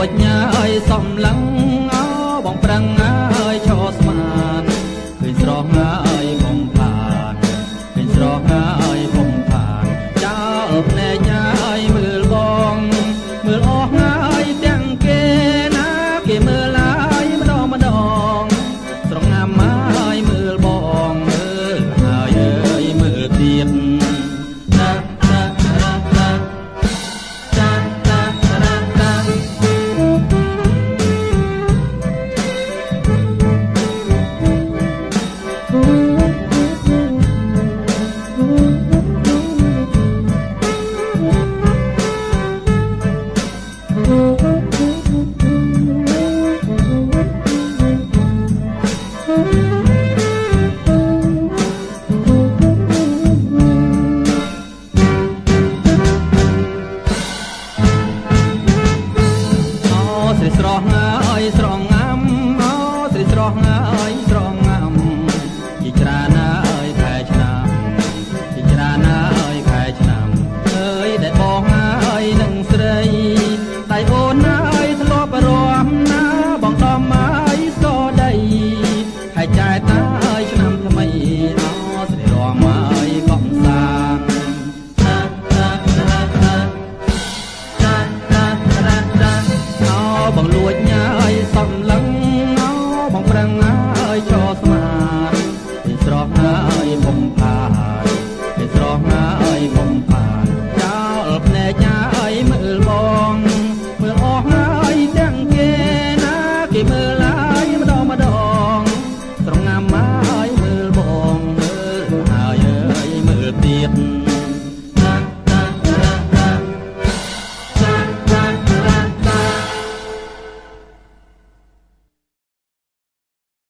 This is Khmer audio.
ចញ៉ាយសំឡឹងអោបងប្រឹងហើយឈរស្មានឃើញស្រស់ហើយបំផានឃើញស្រស់ហើយបំផានចោលភ្នែកញ៉ាយមើលបងមើលអស់ហើយទាំងគេណាគេមើលហើយម្ដងម្ដងស្រងាំហើយមើលបងមើលហើយអើយមើលទៀតស្រ